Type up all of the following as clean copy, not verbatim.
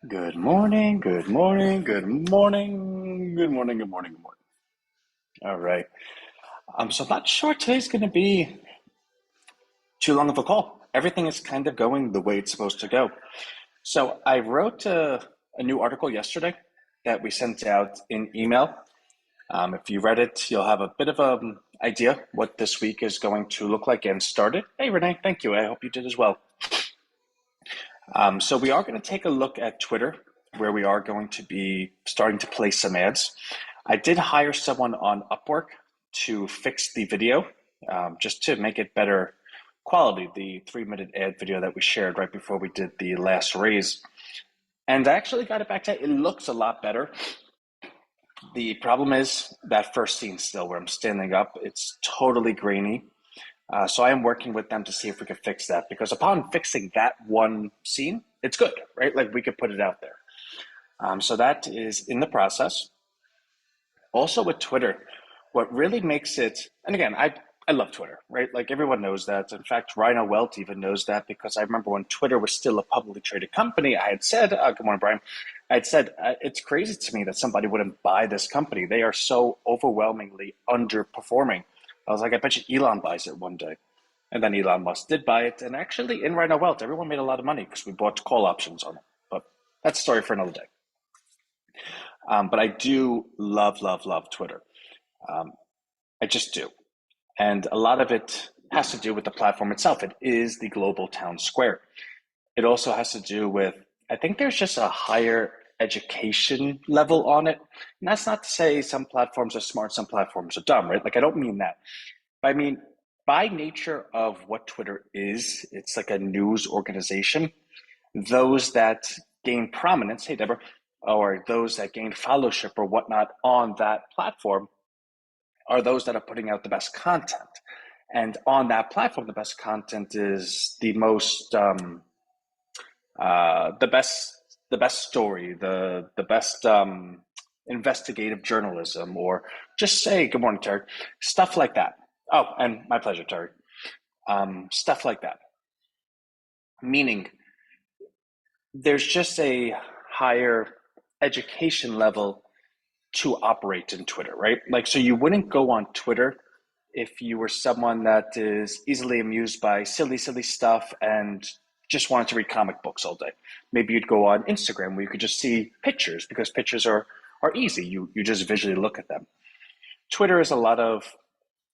Good morning, good morning, good morning, good morning, good morning, good morning. All right. So I'm not sure today's going to be too long of a call. Everything is kind of going the way it's supposed to go. So I wrote a new article yesterday that we sent out in email. If you read it, you'll have a bit of an idea what this week is going to look like and start it. Hey, Renee, thank you. I hope you did as well. So we are going to take a look at Twitter, where we are going to be starting to place some ads. I did hire someone on Upwork to fix the video, just to make it better quality, the 3-minute ad video that we shared right before we did the last raise. And I actually got it back to it looks a lot better. The problem is that first scene still where I'm standing up, it's totally grainy. So I am working with them to see if we can fix that, because upon fixing that one scene, it's good, right? Like we could put it out there. So that is in the process. Also with Twitter, what really makes it, and again, I love Twitter, right? Like everyone knows that. In fact, Rhino Welt even knows that, because I remember when Twitter was still a publicly traded company, I had said, good morning, Brian. I had said, it's crazy to me that somebody wouldn't buy this company. They are so overwhelmingly underperforming. I was like, I bet you Elon buys it one day. And then Elon Musk did buy it. And actually, in Rhino Welt, everyone made a lot of money because we bought call options on it. But that's a story for another day. But I do love, love, love Twitter. Um, I just do. And a lot of it has to do with the platform itself. It is the global town square. It also has to do with, I think there's just a higher education level on it. And that's not to say some platforms are smart, some platforms are dumb, right? Like, I don't mean that. But I mean, by nature of what Twitter is, it's like a news organization. Those that gain prominence, hey, Deborah, or those that gain fellowship or whatnot on that platform are those that are putting out the best content. And on that platform, the best content is the most, the best story, the best investigative journalism, or just say good morning, Terry, stuff like that. Oh, and my pleasure, Terry. Stuff like that. Meaning, there's just a higher education level to operate in Twitter, right? Like, so you wouldn't go on Twitter if you were someone that is easily amused by silly, silly stuff and just wanted to read comic books all day. Maybe you'd go on Instagram where you could just see pictures, because pictures are easy. You just visually look at them. Twitter is a lot of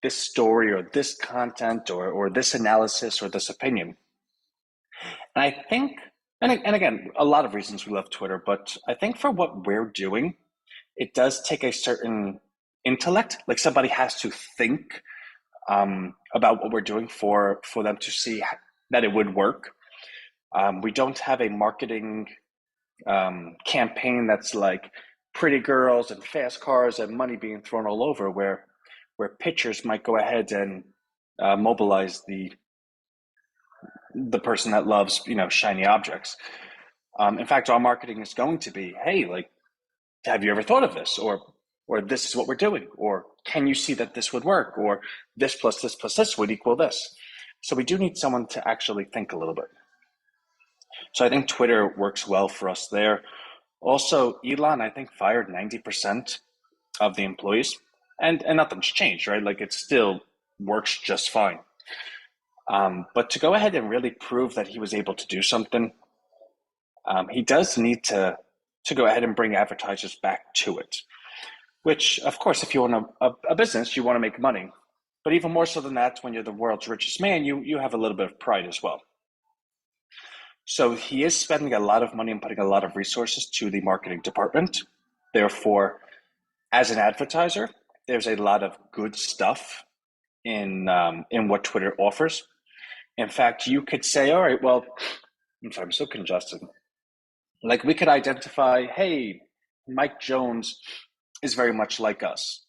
this story or this content or this analysis or this opinion. And I think, and again, a lot of reasons we love Twitter, but I think for what we're doing, it does take a certain intellect. Like somebody has to think about what we're doing for them to see that it would work. We don't have a marketing campaign that's like pretty girls and fast cars and money being thrown all over, where pitchers might go ahead and mobilize the person that loves shiny objects. In fact, our marketing is going to be, hey, like, have you ever thought of this, or this is what we're doing, or can you see that this would work, or this plus this would equal this. So we do need someone to actually think a little bit. So I think Twitter works well for us there. Also, Elon, I think, fired 90% of the employees, and nothing's changed, right? Like, it still works just fine. But to go ahead and really prove that he was able to do something, he does need to go ahead and bring advertisers back to it. Which, of course, if you own a business, you want to make money. But even more so than that, when you're the world's richest man, you have a little bit of pride as well. So he is spending a lot of money and putting a lot of resources to the marketing department. Therefore, as an advertiser, there's a lot of good stuff in what Twitter offers. In fact, you could say, all right, well, I'm sorry, I'm so congested. Like, we could identify, hey, Mike Jones is very much like us.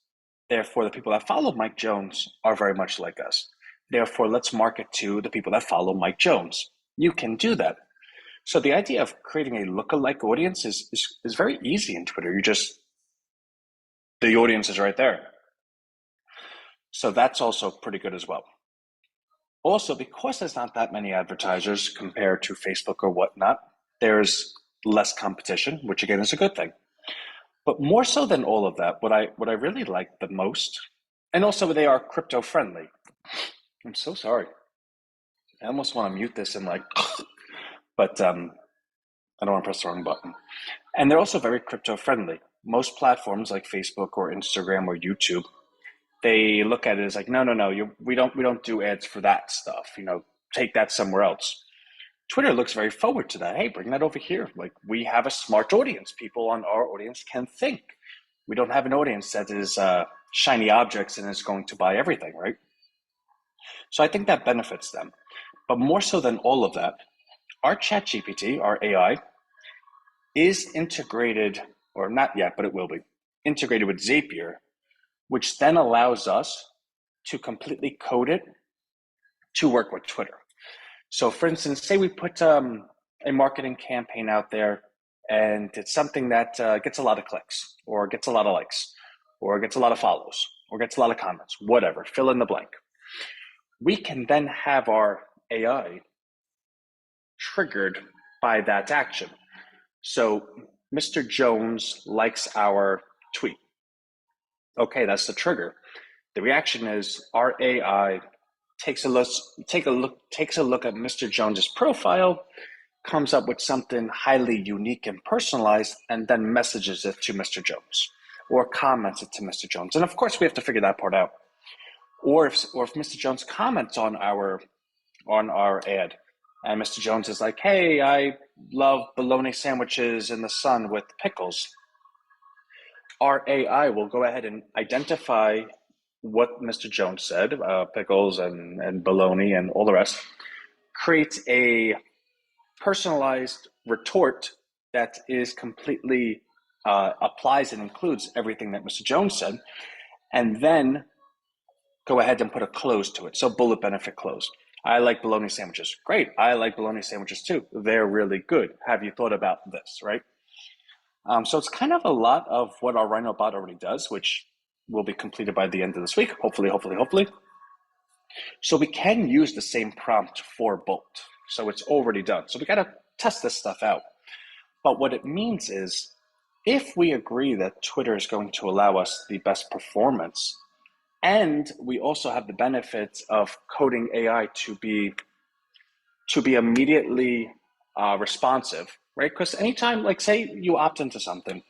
Therefore, the people that follow Mike Jones are very much like us. Therefore, let's market to the people that follow Mike Jones. You can do that. So the idea of creating a lookalike audience is very easy in Twitter. The audience is right there. So that's also pretty good as well. Also, because there's not that many advertisers compared to Facebook or whatnot, there's less competition, which again is a good thing. But more so than all of that, what I really like the most, and also they are crypto friendly. I'm so sorry. I almost want to mute this and like, but I don't want to press the wrong button. And they're also very crypto friendly. Most platforms like Facebook or Instagram or YouTube, they look at it as like, no, no, no, we don't do ads for that stuff. Take that somewhere else. Twitter looks very forward to that. Hey, bring that over here. Like, we have a smart audience. People on our audience can think. We don't have an audience that is shiny objects and is going to buy everything, right? So I think that benefits them. But more so than all of that, our ChatGPT, our AI, is integrated, or not yet, but it will be, integrated with Zapier, which then allows us to completely code it to work with Twitter. So for instance, say we put a marketing campaign out there and it's something that gets a lot of clicks or gets a lot of likes or gets a lot of follows or gets a lot of comments, whatever, fill in the blank. We can then have our AI triggered by that action. So Mr. Jones likes our tweet. Okay, that's the trigger. The reaction is our AI takes a look at Mr. Jones's profile, comes up with something highly unique and personalized, and then messages it to Mr. Jones or comments it to Mr. Jones. And of course, we have to figure that part out. Or if Mr. Jones comments on our ad, and Mr. Jones is like, "Hey, I love bologna sandwiches in the sun with pickles," our AI will go ahead and identify what Mr. Jones said, pickles and bologna and all the rest, create a personalized retort that is completely applies and includes everything that Mr. Jones said, and then go ahead and put a close to it. So bullet benefit close. I like bologna sandwiches. Great. I like bologna sandwiches too. They're really good. Have you thought about this, right? So it's kind of a lot of what our RHINOBot already does, which will be completed by the end of this week, hopefully, hopefully, hopefully. So we can use the same prompt for Bolt. So it's already done. So we got to test this stuff out. But what it means is, if we agree that Twitter is going to allow us the best performance, and we also have the benefits of coding AI to be immediately responsive, right? Because anytime, like say you opt into something,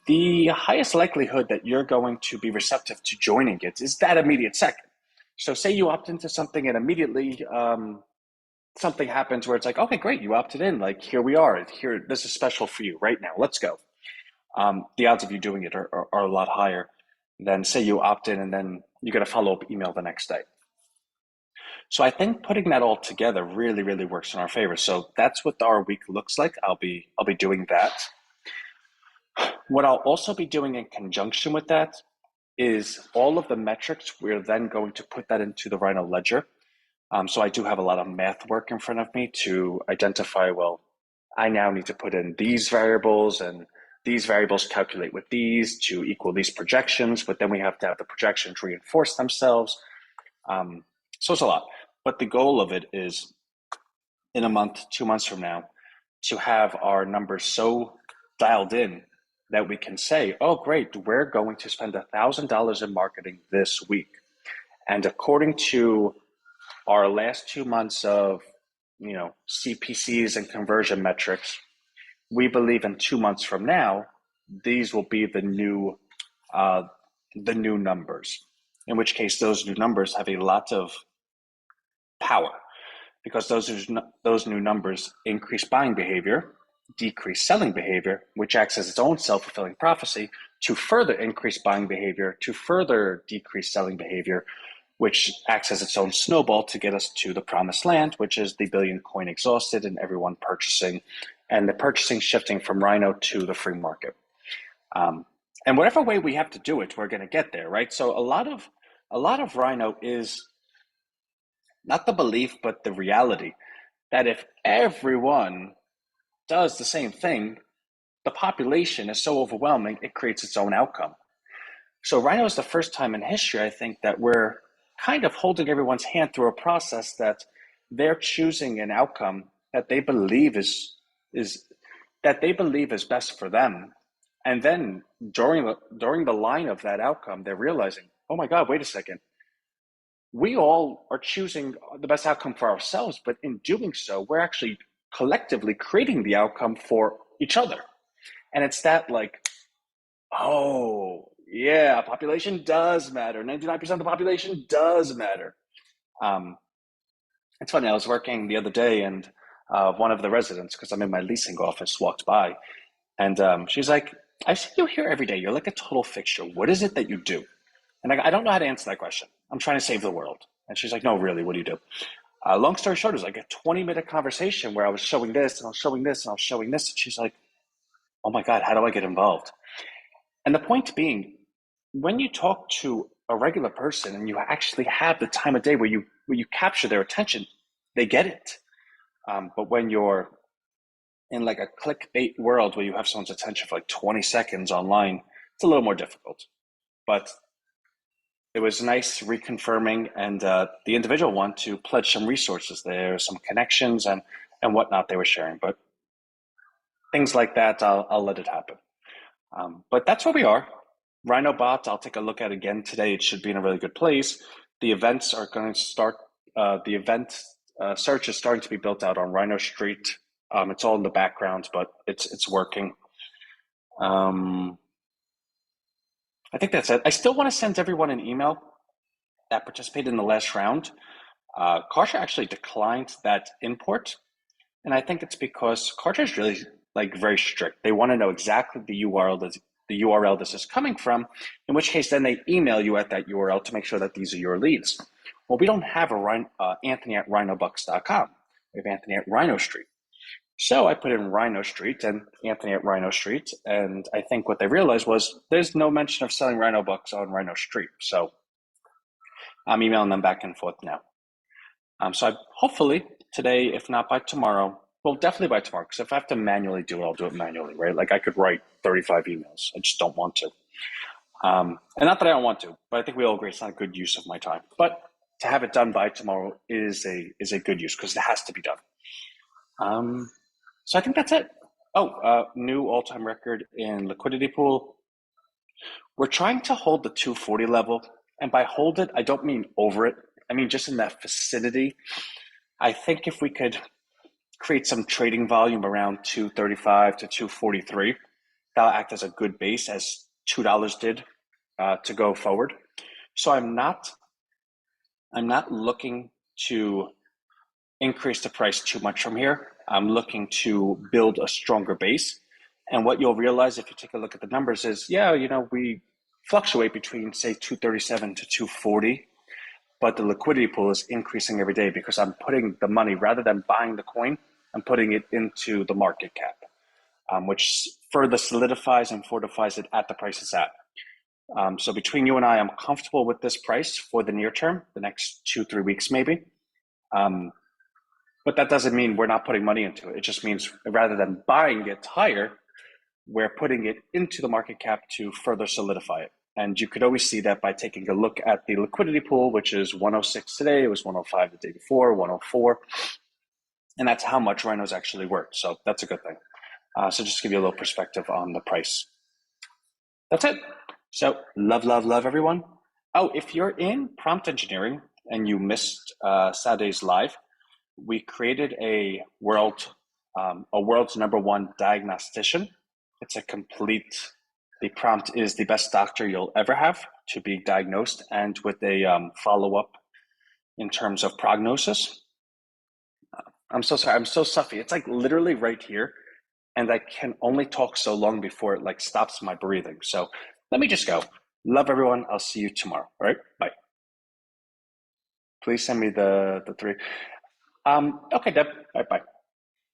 the highest likelihood that you're going to be receptive to joining it is that immediate second. So say you opt into something and immediately something happens where it's like, okay, great, you opted in. Like, here we are. Here, this is special for you right now. Let's go. The odds of you doing it are a lot higher than say you opt in and then you get a follow-up email the next day. So I think putting that all together really, really works in our favor. So that's what our week looks like. I'll be doing that. What I'll also be doing in conjunction with that is all of the metrics. We're then going to put that into the Rhino ledger. So I do have a lot of math work in front of me to identify, well, I now need to put in these variables and these variables calculate with these to equal these projections, but then we have to have the projections reinforce themselves. So it's a lot. But the goal of it is in a month, 2 months from now, to have our numbers so dialed in that we can say, oh, great, we're going to spend $1,000 in marketing this week. And according to our last 2 months of, CPCs and conversion metrics, we believe in 2 months from now, these will be the new numbers. In which case, those new numbers have a lot of power because those new numbers increase buying behavior, decrease selling behavior, which acts as its own self-fulfilling prophecy to further increase buying behavior, to further decrease selling behavior, which acts as its own snowball to get us to the promised land, which is the billion coin exhausted and everyone purchasing, and the purchasing shifting from Rhino to the free market. And whatever way we have to do it, we're going to get there, right? So a lot of Rhino is not the belief, but the reality that if everyone does the same thing, the population is so overwhelming, it creates its own outcome. So Rhino is the first time in history, I think, that we're kind of holding everyone's hand through a process that they're choosing an outcome that they believe is that they believe is best for them. And then during the line of that outcome, they're realizing, oh my God, wait a second. We all are choosing the best outcome for ourselves, but in doing so, we're actually collectively creating the outcome for each other. And it's that like, oh, yeah, population does matter. 99% of the population does matter. Um, it's funny, I was working the other day and one of the residents, because I'm in my leasing office, walked by and she's like, I see you here every day. You're like a total fixture. What is it that you do? And I don't know how to answer that question. I'm trying to save the world. And she's like, no, really, what do you do? Long story short, it was like a 20-minute conversation where I was showing this and I was showing this and I was showing this. And she's like, oh my God, how do I get involved? And the point being, when you talk to a regular person and you actually have the time of day where you capture their attention, they get it. But when you're in like a clickbait world where you have someone's attention for like 20 seconds online, it's a little more difficult. But it was nice reconfirming, and the individual wanted to pledge some resources there, some connections and whatnot they were sharing. But things like that, I'll let it happen. But that's where we are. RhINOBot, I'll take a look at again today. It should be in a really good place. The events are going to start. The event search is starting to be built out on Rhino Street. It's all in the background, but it's working. I think that's it. I still want to send everyone an email that participated in the last round. Kartra actually declined that import, and I think it's because Kartra is really like very strict. They want to know exactly the URL this is coming from, in which case then they email you at that URL to make sure that these are your leads. Well, we don't have a Anthony at rhinobucks.com. We have Anthony at Rhino Street. So I put in Rhino Street and Anthony at Rhino Street, and I think what they realized was there's no mention of selling Rhino bucks on Rhino Street. So I'm emailing them back and forth now. So hopefully today, if not by tomorrow, well, definitely by tomorrow, because if I have to manually do it, I'll do it manually, right? Like I could write 35 emails. I just don't want to. And not that I don't want to, but I think we all agree it's not a good use of my time. But to have it done by tomorrow is a good use because it has to be done. So I think that's it. Oh, new all-time record in liquidity pool. We're trying to hold the 240 level. And by hold it, I don't mean over it. I mean just in that vicinity. I think if we could create some trading volume around 235 to 243, that'll act as a good base, as $2 did to go forward. So I'm not looking to increase the price too much from here. I'm looking to build a stronger base. And what you'll realize if you take a look at the numbers is, yeah, we fluctuate between say 237 to 240, but the liquidity pool is increasing every day because I'm putting the money, rather than buying the coin, I'm putting it into the market cap, which further solidifies and fortifies it at the price it's at. So between you and I, I'm comfortable with this price for the near term, the next 2-3 weeks maybe. But that doesn't mean we're not putting money into it. It just means rather than buying it higher, we're putting it into the market cap to further solidify it. And you could always see that by taking a look at the liquidity pool, which is 106 today. It was 105 the day before, 104. And that's how much Rhino's actually worth. So that's a good thing. So just to give you a little perspective on the price. That's it. So love, love, love everyone. Oh, if you're in prompt engineering and you missed Saturday's live, we created a world's #1 diagnostician. It's a complete, the prompt is the best doctor you'll ever have to be diagnosed, and with a follow-up in terms of prognosis. I'm so sorry, I'm so stuffy. It's like literally right here, and I can only talk so long before it like stops my breathing. So let me just go. Love everyone. I'll see you tomorrow. All right, bye. Please send me the 3. Okay, Deb. Bye.